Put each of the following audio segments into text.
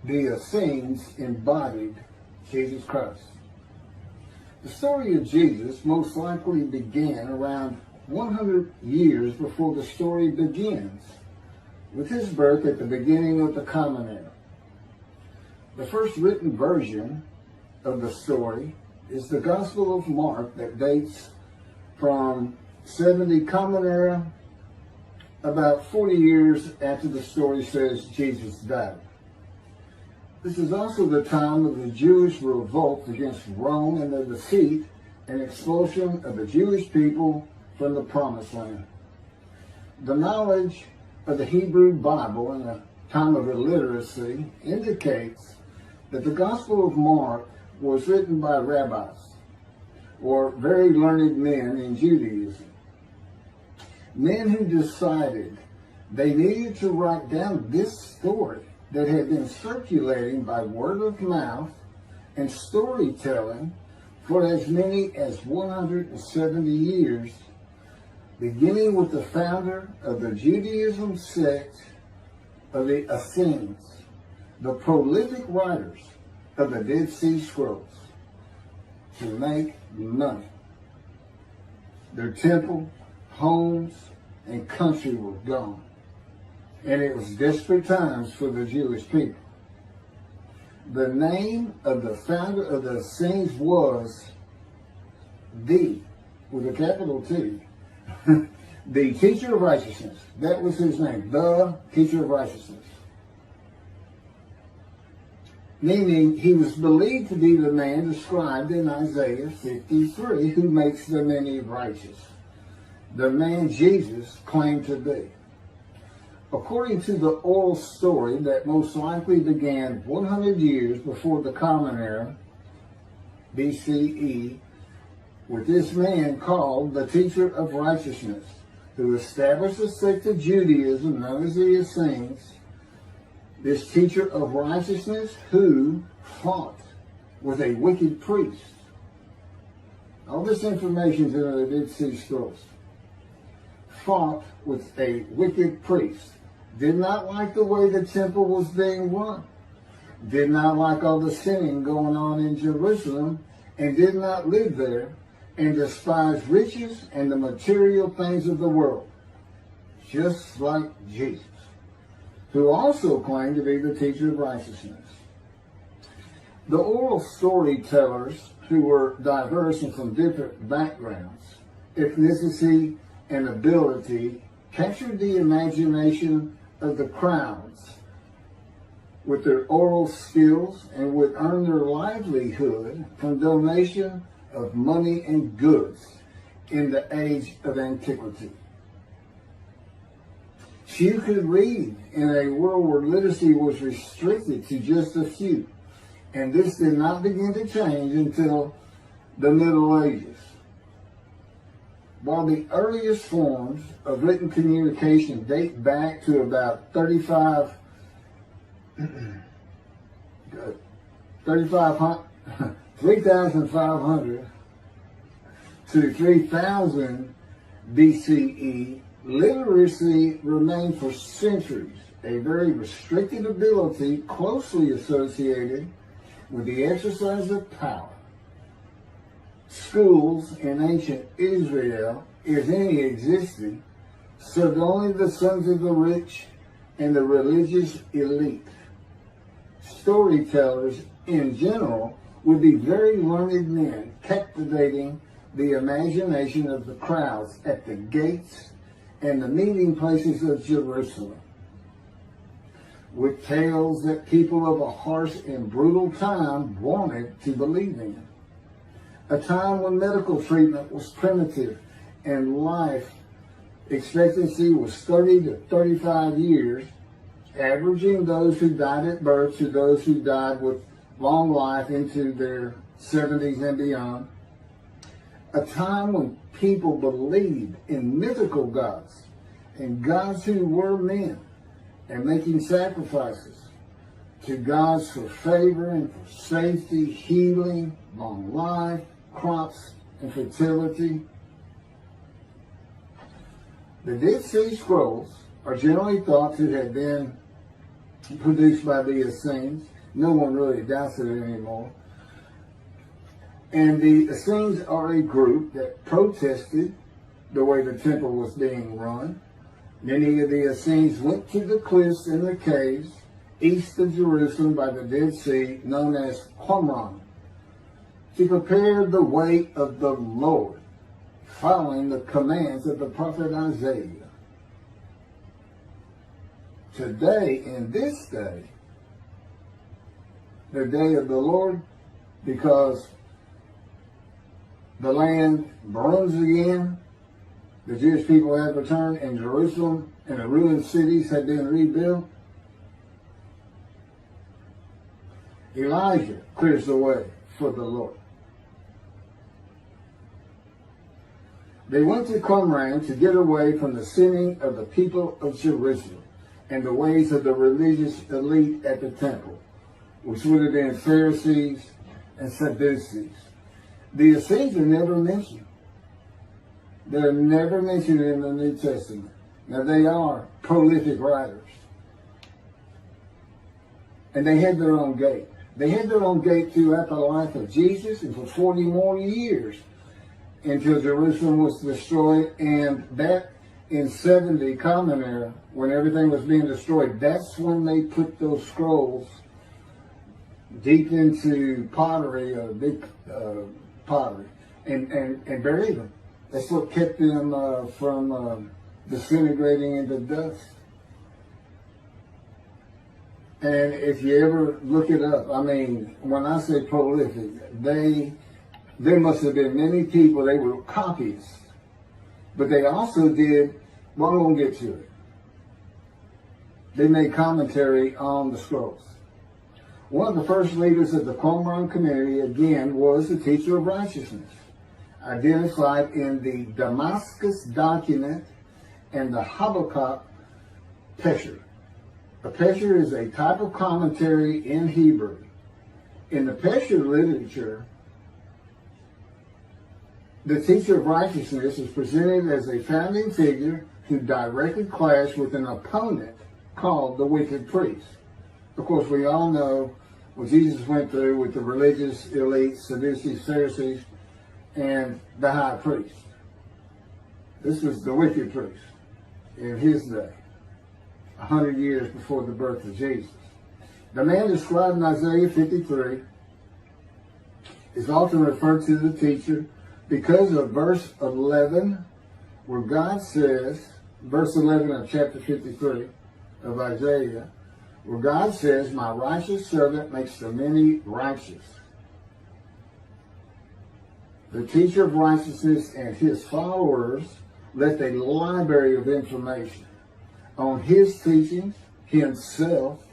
the Essenes embodied Jesus Christ. The story of Jesus most likely began around 100 years before the story begins, with his birth at the beginning of the Common Era. The first written version of the story is the Gospel of Mark that dates from 70 Common Era, about 40 years after the story says Jesus died. This is also the time of the Jewish revolt against Rome and the defeat and expulsion of the Jewish people from the Promised Land. The knowledge of the Hebrew Bible in a time of illiteracy indicates that the Gospel of Mark was written by Rabbis, or very learned men in Judaism. Men who decided they needed to write down this story that had been circulating by word of mouth and storytelling for as many as 170 years, beginning with the founder of the Judaism sect of the Essenes, the prolific writers of the Dead Sea Scrolls, to make money. Their temple, homes, and country were gone, and it was desperate times for the Jewish people. The name of the founder of the Essenes was with a capital T, the teacher of righteousness. That was his name, the teacher of righteousness. Meaning he was believed to be the man described in Isaiah 53 who makes the many righteous. The man Jesus claimed to be. According to the oral story that most likely began 100 years before the Common Era, BCE, with this man called the teacher of righteousness, who established a sect of Judaism known as the Essenes, this teacher of righteousness who fought with a wicked priest. All this information is in the Dead Sea Scrolls. Fought with a wicked priest. Did not like the way the temple was being run. Did not like all the sinning going on in Jerusalem, and did not live there, and despised riches and the material things of the world, just like Jesus, who also claimed to be the teacher of righteousness. The oral storytellers, who were diverse and from different backgrounds, ethnicity, and ability, captured the imagination of the crowds with their oral skills and would earn their livelihood from donation of money and goods in the age of antiquity. Few could read in a world where literacy was restricted to just a few, and this did not begin to change until the Middle Ages. While the earliest forms of written communication date back to about 3,500 to 3,000 BCE, literacy remained for centuries a very restricted ability closely associated with the exercise of power. Schools in ancient Israel, if any existed, served only the sons of the rich and the religious elite. Storytellers in general would be very learned men, captivating the imagination of the crowds at the gates and the meeting places of Jerusalem, with tales that people of a harsh and brutal time wanted to believe in. A time when medical treatment was primitive and life expectancy was 30 to 35 years, averaging those who died at birth to those who died with long life into their 70s and beyond. A time when people believed in mythical gods and gods who were men and making sacrifices to gods for favor and for safety, healing, long life, crops, and fertility. The Dead Sea Scrolls are generally thought to have been produced by the Essenes. No one really doubts it anymore. And the Essenes are a group that protested the way the temple was being run. Many of the Essenes went to the cliffs and the caves east of Jerusalem by the Dead Sea, known as Qumran, to prepare the way of the Lord, following the commands of the prophet Isaiah. Today, in this day, the day of the Lord, because the land burns again, the Jewish people have returned, and Jerusalem and the ruined cities have been rebuilt, Elijah clears the way for the Lord. They went to Qumran to get away from the sinning of the people of Jerusalem and the ways of the religious elite at the temple, which would have been Pharisees and Sadducees. The Essenes are never mentioned. They're never mentioned in the New Testament. Now, they are prolific writers. And they had their own gate. They had their own gate throughout the life of Jesus and for 40 more years until Jerusalem was destroyed. And that in 70 Common Era, when everything was being destroyed, that's when they put those scrolls deep into pottery, big pottery, and buried them. That's what kept them from disintegrating into dust. And if you ever look it up, I mean, when I say prolific, there must have been many people, they were copyists. But they also did, well, I'm going to get to it. They made commentary on the scrolls. One of the first leaders of the Qumran community, again, was the teacher of righteousness, identified in the Damascus document and the Habakkuk Pesher. A Pesher is a type of commentary in Hebrew. In the Pesher literature, the teacher of righteousness is presented as a founding figure who directly clashed with an opponent called the wicked priest. Of course, we all know what Jesus went through with the religious elite, Sadducees, Pharisees, and the high priest. This was the wicked priest in his day, 100 years before the birth of Jesus. The man described in Isaiah 53 is often referred to the teacher because of verse 11, where God says, verse 11 of chapter 53 of Isaiah, where God says, "My righteous servant makes the many righteous." The teacher of righteousness and his followers left a library of information on his teachings, himself,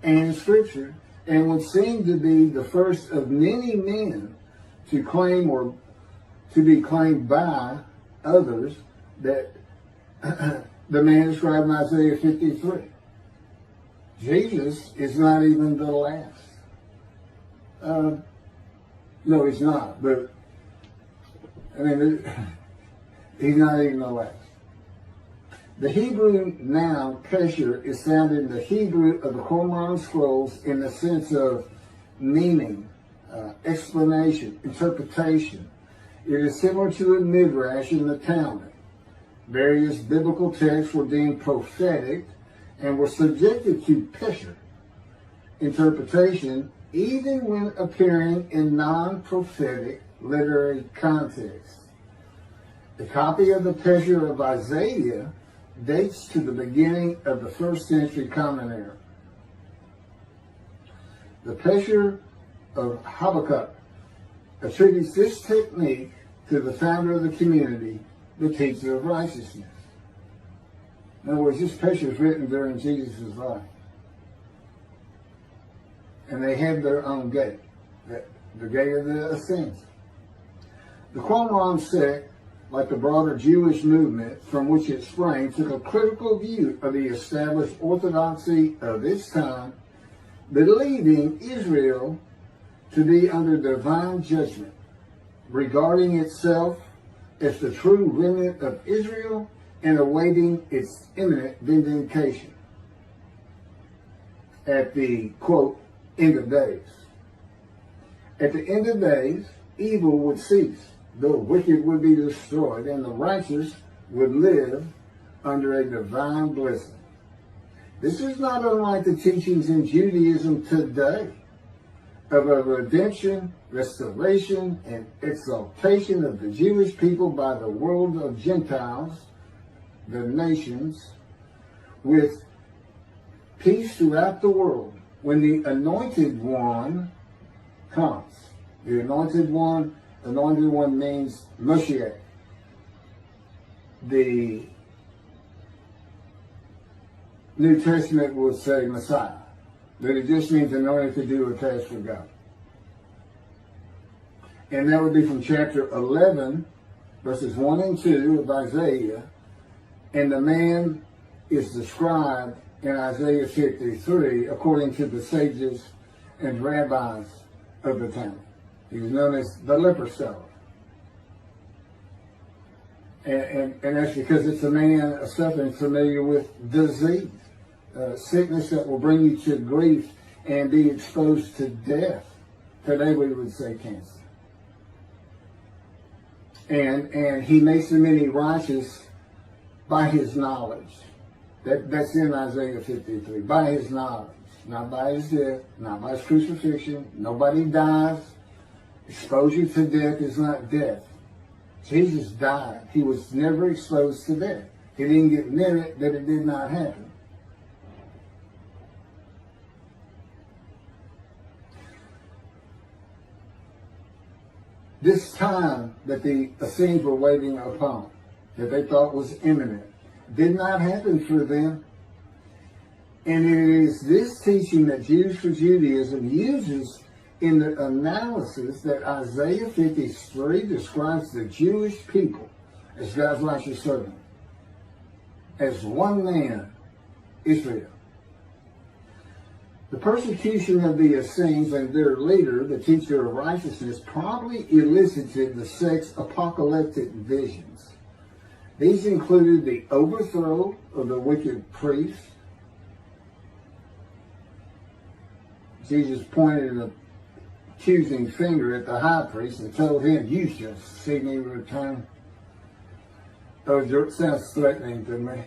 and Scripture, and would seem to be the first of many men to claim or to be claimed by others that the man described in Isaiah 53. Jesus is not even the last. No, he's not. But, I mean, he's not even the last. The Hebrew noun pesher is found in the Hebrew of the Qumran scrolls in the sense of meaning, explanation, interpretation. It is similar to a midrash in the Talmud. Various biblical texts were deemed prophetic and were subjected to pesher interpretation, even when appearing in non-prophetic literary context. The copy of the pesher of Isaiah dates to the beginning of the 1st century Common Era. The pesher of Habakkuk attributes this technique to the founder of the community, the teacher of righteousness. In other words, this pesher is written during Jesus' life. And they had their own gate, the gate of the Essenes. The Qumran sect, like the broader Jewish movement from which it sprang, took a critical view of the established orthodoxy of its time, believing Israel to be under divine judgment, regarding itself as the true remnant of Israel and awaiting its imminent vindication. at the, quote, end of days. At the end of days, evil would cease, the wicked would be destroyed, and the righteous would live under a divine blessing. This is not unlike the teachings in Judaism today of a redemption, restoration, and exaltation of the Jewish people by the world of Gentiles, the nations, with peace throughout the world. When the anointed one comes, the anointed one means Moshiach. The New Testament will say Messiah, but it just means anointed to do a task for God. And that would be from chapter 11, verses 1 and 2 of Isaiah. And the man is described in Isaiah 53 according to the sages and rabbis of the time. He was known as the leper seller. And that's because it's a man suffering familiar with disease, sickness that will bring you to grief and be exposed to death. Today we would say cancer. And he makes the many righteous by his knowledge. That's in Isaiah 53. By his knowledge. Not by his death, not by his crucifixion. Nobody dies. Exposure to death is not death. Jesus died. He was never exposed to death. He didn't get near it, that it did not happen. This time that the Essenes were waiting upon, that they thought was imminent, did not happen for them. And it is this teaching that Jews for Judaism uses in the analysis that Isaiah 53 describes the Jewish people as God's righteous servant, as one man, Israel. The persecution of the Essenes and their leader, the teacher of righteousness, probably elicited the sect's apocalyptic visions. These included the overthrow of the wicked priests. Jesus pointed an accusing finger at the high priest and told him, "You shall see me return." Oh, it sounds threatening to me.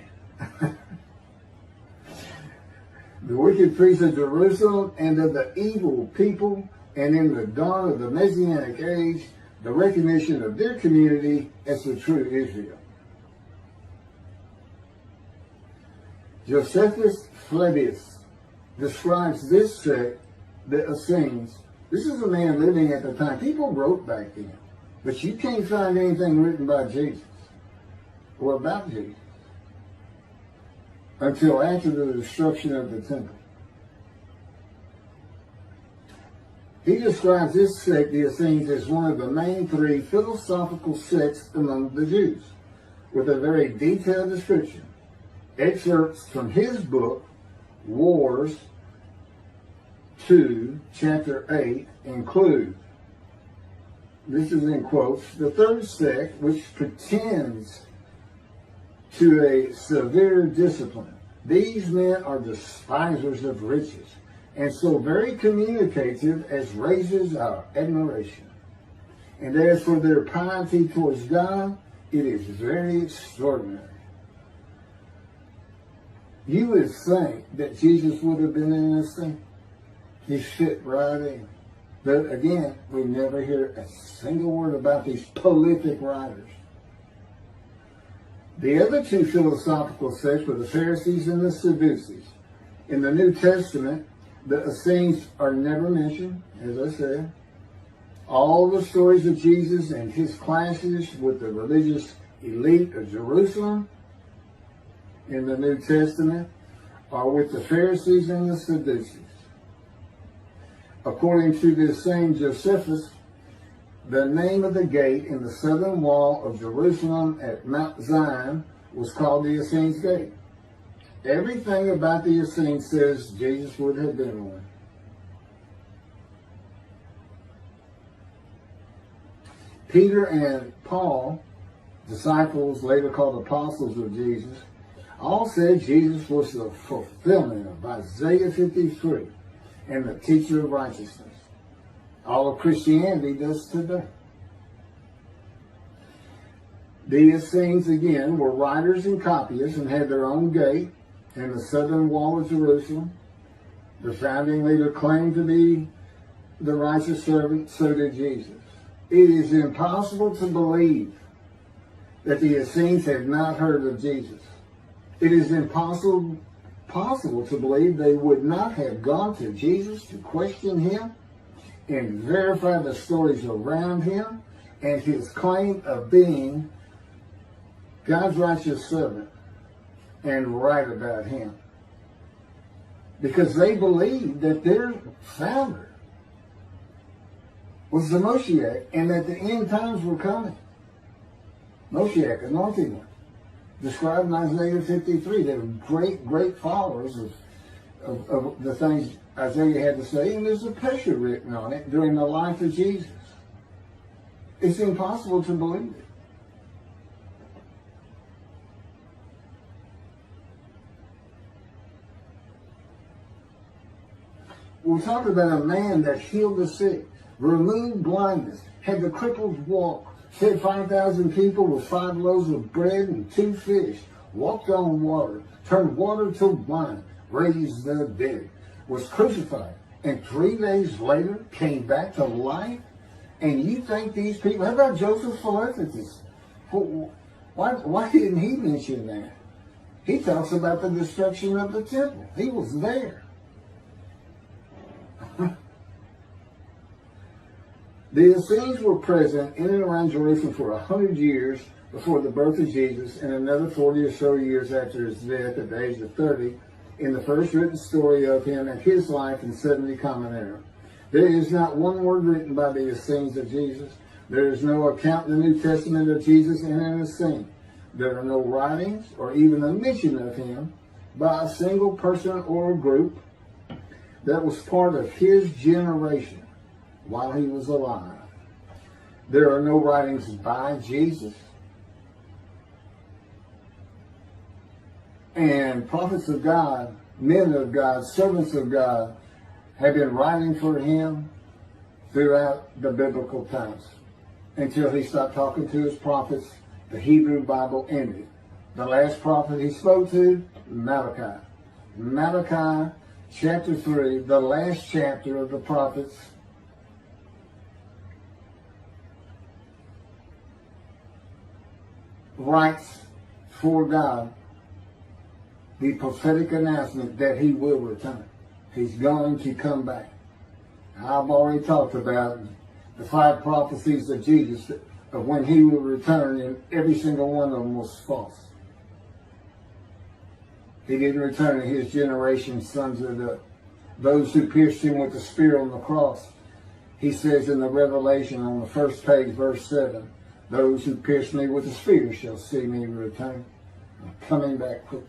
The wicked priests of Jerusalem and of the evil people, and in the dawn of the Messianic age, the recognition of their community as the true Israel. Josephus Flavius describes this sect, the Essenes. This is a man living at the time. People wrote back then, but you can't find anything written by Jesus or about Jesus until after the destruction of the temple. He describes this sect, the Essenes, as one of the main three philosophical sects among the Jews, with a very detailed description. Excerpts from his book, Wars 2, chapter 8, include, this is in quotes, the third sect, which pretends to a severe discipline. These men are despisers of riches, and so very communicative as raises our admiration. And as for their piety towards God, it is very extraordinary. You would think that Jesus would have been in this thing. He fit right in. But again, we never hear a single word about these prolific writers. The other two philosophical sects were the Pharisees and the Sadducees. In the New Testament, the Essenes are never mentioned, as I said. All the stories of Jesus and his clashes with the religious elite of Jerusalem in the New Testament are with the Pharisees and the Sadducees. According to this same Josephus, the name of the gate in the southern wall of Jerusalem at Mount Zion was called the Essenes Gate. Everything about the Essenes says Jesus would have been one. Peter and Paul, disciples later called apostles of Jesus, All said Jesus was the fulfillment of Isaiah 53 and the teacher of righteousness. All of Christianity does today. The Essenes, again, were writers and copyists and had their own gate in the southern wall of Jerusalem. The founding leader claimed to be the righteous servant, so did Jesus. It is impossible to believe that the Essenes had not heard of Jesus. It is impossible to believe they would not have gone to Jesus to question him and verify the stories around him and his claim of being God's righteous servant and right about him. Because they believed that their founder was the Moshiach and that the end times were coming. Moshiach, anointed one, described in Isaiah 53. They were great followers of the things Isaiah had to say, and there's a picture written on it during the life of Jesus. It's impossible to believe it. We're talking about a man that healed the sick, removed blindness, had the cripples walk, fed 5,000 people with 5 loaves of bread and 2 fish, walked on water, turned water to wine, raised the dead, was crucified, and 3 days later came back to life? And you think these people, how about Joseph Philadelphus? Why didn't he mention that? He talks about the destruction of the temple. He was there. The Essenes were present in and around Jerusalem for 100 years before the birth of Jesus and another 40 or so years after his death at the age of 30 in the first written story of him and his life in 70 Common Era. There is not one word written by the Essenes of Jesus. There is no account in the New Testament of Jesus in an Essene. There are no writings or even a mention of him by a single person or a group that was part of his generation while he was alive. There are no writings by Jesus. And prophets of God, men of God, servants of God have been writing for him throughout the biblical times until he stopped talking to his prophets. The Hebrew Bible ended. The last prophet he spoke to, Malachi. Malachi chapter 3, the last chapter of the prophets, writes for God the prophetic announcement that he will return. He's going to come back. I've already talked about the 5 prophecies of Jesus of when he will return, and every single one of them was false. He didn't return, and his generation sons of those who pierced him with the spear on the cross. He says in the Revelation on the first page, verse 7, those who pierced me with the spear shall see me return. I'm coming back quickly.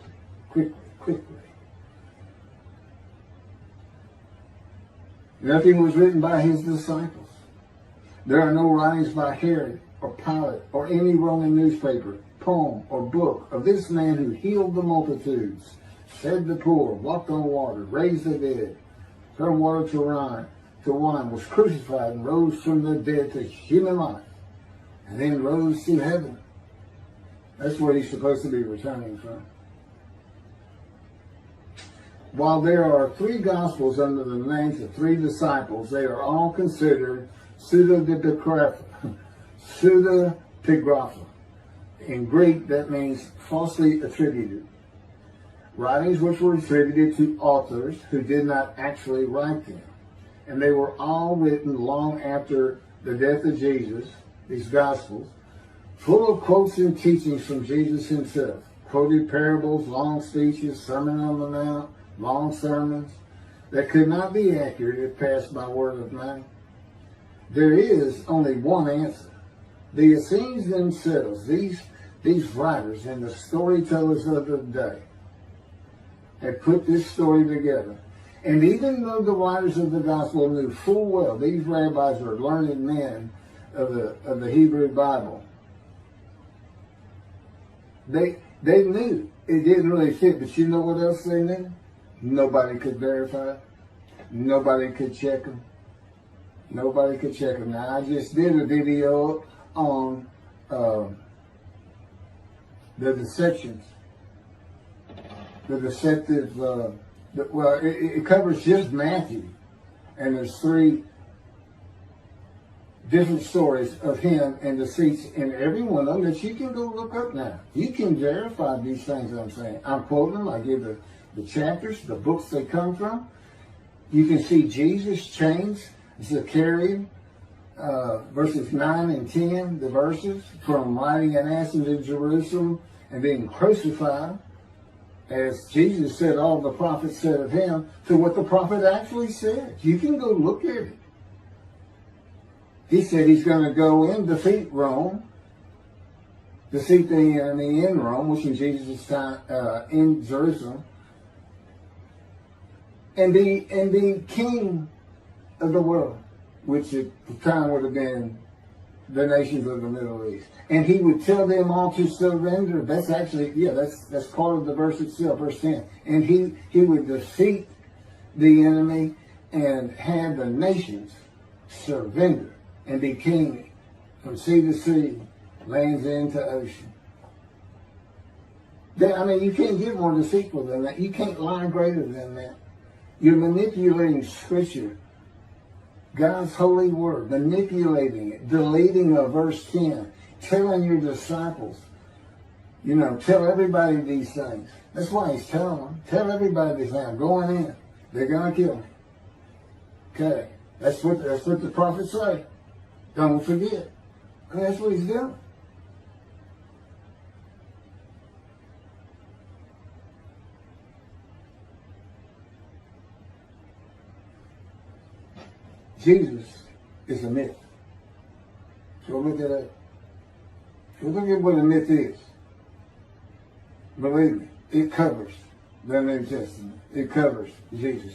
Nothing was written by his disciples. There are no writings by Herod or Pilate or any Roman newspaper, poem, or book of this man who healed the multitudes, fed the poor, walked on water, raised the dead, turned water to wine, was crucified and rose from the dead to human life, and then rose to heaven. That's where he's supposed to be returning from. While there are 3 Gospels under the names of 3 disciples, they are all considered pseudepigrapha. In Greek, that means falsely attributed. Writings which were attributed to authors who did not actually write them. And they were all written long after the death of Jesus, these Gospels, full of quotes and teachings from Jesus himself. Quoted parables, long speeches, Sermon on the Mount, long sermons that could not be accurate if passed by word of mouth. There is only one answer. The Essenes themselves, these writers and the storytellers of the day, had put this story together. And even though the writers of the gospel knew full well these rabbis were learned men of the Hebrew Bible, They knew it didn't really fit, but you know what else they knew? Nobody could verify it. Nobody could check them. Nobody could check them. Now, I just did a video on the deceptions. The deceptive, it covers just Matthew. And there's 3 different stories of him and deceits in every one of them that you can go look up now. You can verify these things I'm saying. I'm quoting them. I give the chapters, the books they come from. You can see Jesus change Zechariah, verses 9 and 10, the verses, from riding an ass into Jerusalem and being crucified, as Jesus said all the prophets said of him, to what the prophet actually said. You can go look at it. He said he's going to go and defeat Rome, defeat the enemy in Rome, which in Jesus' time, in Jerusalem, and be king of the world, which at the time would have been the nations of the Middle East. And he would tell them all to surrender. That's actually, that's part of the verse itself, verse 10. And he would defeat the enemy and have the nations surrender and be king from sea to sea, lands into ocean. You can't get more deceitful than that. You can't lie greater than that. You're manipulating Scripture, God's holy word, manipulating it, deleting a verse 10, telling your disciples, tell everybody these things. That's why he's telling them. Tell everybody these things. I'm going in. They're going to kill me. Okay. That's what the prophets say. Don't forget. And that's what he's doing. Jesus is a myth. So look at that. So look at what a myth is. Believe me, it covers the New Testament. It covers Jesus.